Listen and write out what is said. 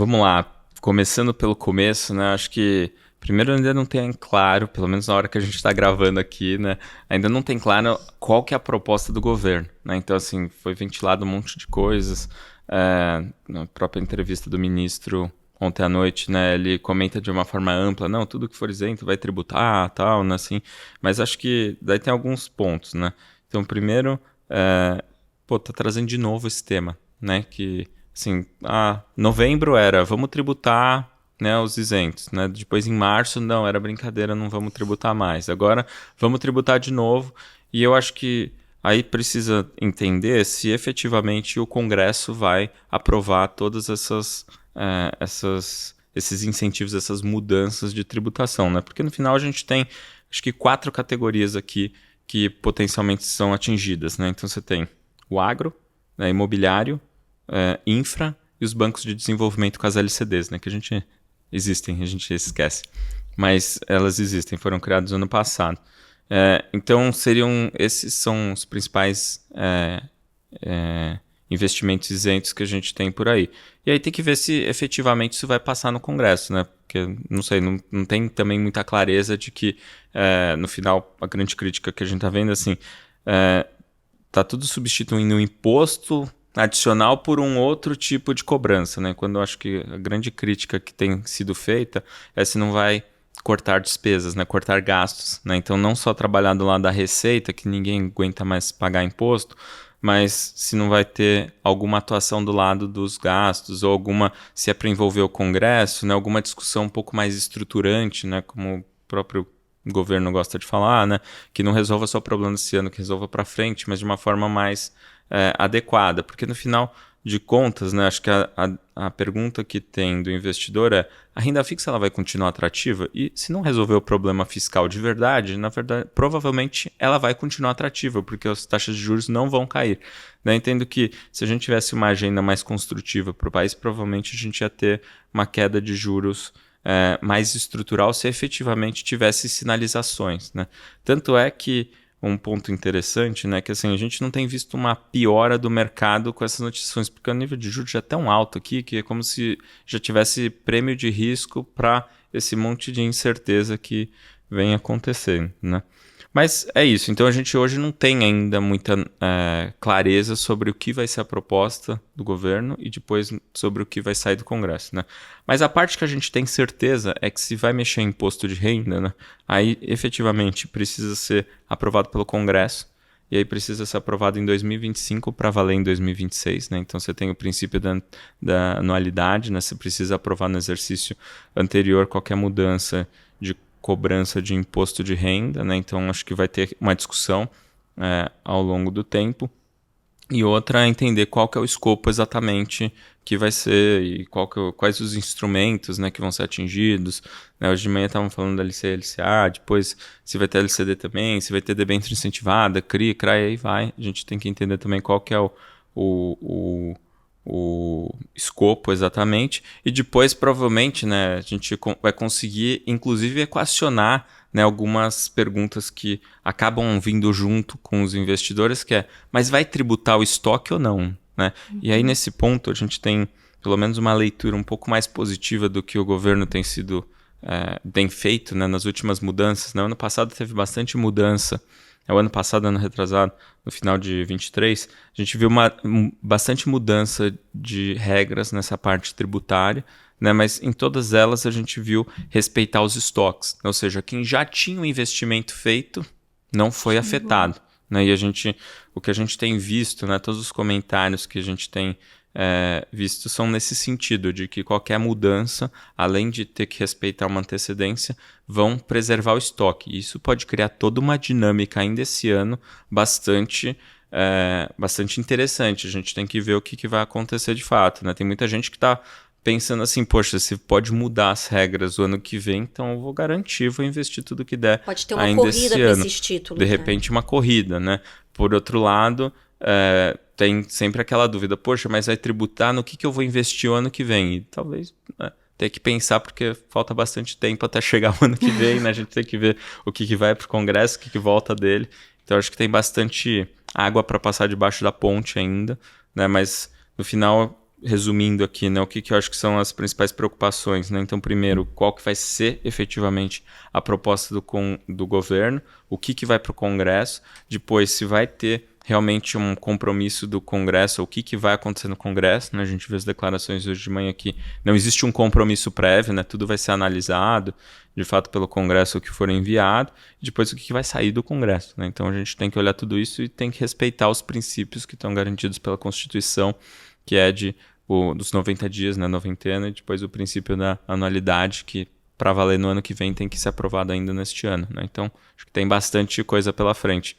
Vamos lá, começando pelo começo, né? Acho que primeiro ainda não tem claro, pelo menos na hora que a gente está gravando aqui, né? Ainda não tem claro qual que é a proposta do governo, né? Então, assim, foi ventilado um monte de coisas. Na própria entrevista do ministro ontem à noite, né? Ele comenta de uma forma ampla, não, tudo que for isento vai tributar, tal, né? Assim, mas acho que daí tem alguns pontos, né? Então, primeiro, tá trazendo de novo esse tema, né? Que assim, novembro era vamos tributar, né, os isentos, né? Depois em março não, era brincadeira, não vamos tributar mais. Agora vamos tributar de novo. E eu acho que aí precisa entender se efetivamente o Congresso vai aprovar todas esses incentivos, essas mudanças de tributação, né? Porque no final a gente tem, acho que 4 categorias aqui que potencialmente são atingidas, né? Então você tem o agro, né, imobiliário, infra e os bancos de desenvolvimento com as LCDs, né, que a gente esquece. Mas elas existem, foram criadas no ano passado. Então, esses são os principais investimentos isentos que a gente tem por aí. E aí tem que ver se efetivamente isso vai passar no Congresso, né? Porque, não sei, não tem também muita clareza de que, no final, a grande crítica que a gente está vendo, assim, tá tudo substituindo um imposto adicional por um outro tipo de cobrança, né? Quando eu acho que a grande crítica que tem sido feita é se não vai cortar despesas, né? Cortar gastos, né? Então não só trabalhar do lado da receita, que ninguém aguenta mais pagar imposto, mas se não vai ter alguma atuação do lado dos gastos ou se é para envolver o Congresso, né? Alguma discussão um pouco mais estruturante, né? Como o próprio o governo gosta de falar, né? Que não resolva só o problema desse ano, que resolva para frente, mas de uma forma mais adequada. Porque no final de contas, né, acho que a pergunta que tem do investidor é: a renda fixa ela vai continuar atrativa? E se não resolver o problema fiscal de verdade, na verdade, provavelmente ela vai continuar atrativa, porque as taxas de juros não vão cair. Eu entendo que se a gente tivesse uma agenda mais construtiva para o país, provavelmente a gente ia ter uma queda de juros mais estrutural se efetivamente tivesse sinalizações, né? Tanto é que um ponto interessante, né, que assim, a gente não tem visto uma piora do mercado com essas notícias, porque o nível de juros já é tão alto aqui que é como se já tivesse prêmio de risco para esse monte de incerteza que vem acontecendo, né? Mas é isso, então a gente hoje não tem ainda muita clareza sobre o que vai ser a proposta do governo e depois sobre o que vai sair do Congresso, né? Mas a parte que a gente tem certeza é que se vai mexer em imposto de renda, né, aí efetivamente precisa ser aprovado pelo Congresso e aí precisa ser aprovado em 2025 para valer em 2026, né? Então você tem o princípio da anualidade, né? Você precisa aprovar no exercício anterior qualquer mudança de cobrança de imposto de renda, né? Então acho que vai ter uma discussão ao longo do tempo. E outra é entender qual que é o escopo exatamente que vai ser e quais os instrumentos, né, que vão ser atingidos. Né, hoje de manhã estavam falando da LC, LCA, depois se vai ter LCD também, se vai ter debênture incentivada, CRI, CRAI, aí vai. A gente tem que entender também qual que é o escopo exatamente, e depois provavelmente, né, a gente vai conseguir inclusive equacionar, né, algumas perguntas que acabam vindo junto com os investidores, que é, mas vai tributar o estoque ou não? Né? E aí nesse ponto a gente tem pelo menos uma leitura um pouco mais positiva do que o governo tem feito, né, nas últimas mudanças. No ano passado teve bastante mudança. O ano passado, ano retrasado, no final de 23, a gente viu bastante mudança de regras nessa parte tributária, né? Mas em todas elas a gente viu respeitar os estoques. Ou seja, quem já tinha o investimento feito não foi afetado. Né? E o que a gente tem visto, né, todos os comentários que a gente tem visto são nesse sentido, de que qualquer mudança, além de ter que respeitar uma antecedência, vão preservar o estoque. Isso pode criar toda uma dinâmica ainda esse ano bastante interessante. A gente tem que ver o que vai acontecer de fato. Né? Tem muita gente que está pensando assim, poxa, se pode mudar as regras o ano que vem, então eu vou garantir, vou investir tudo que der Pode ter uma ainda corrida esse para ano. esses De títulos, né? repente uma corrida, né? Por outro lado, tem sempre aquela dúvida, poxa, mas vai tributar no que eu vou investir o ano que vem? E talvez ter que pensar, porque falta bastante tempo até chegar o ano que vem, né? A gente tem que ver o que vai para o Congresso, o que volta dele. Então acho que tem bastante água para passar debaixo da ponte ainda, né? Mas no final resumindo aqui, né, o que eu acho que são as principais preocupações, né? Então, primeiro, qual que vai ser efetivamente a proposta do governo, o que vai para o Congresso, depois se vai ter realmente um compromisso do Congresso, o que vai acontecer no Congresso, né? A gente viu as declarações hoje de manhã que não existe um compromisso prévio, né? Tudo vai ser analisado, de fato, pelo Congresso o que for enviado, e depois o que vai sair do Congresso, né? Então a gente tem que olhar tudo isso e tem que respeitar os princípios que estão garantidos pela Constituição, que é dos 90 dias, né, noventena, e depois o princípio da anualidade, que para valer no ano que vem tem que ser aprovado ainda neste ano, né? Então, acho que tem bastante coisa pela frente.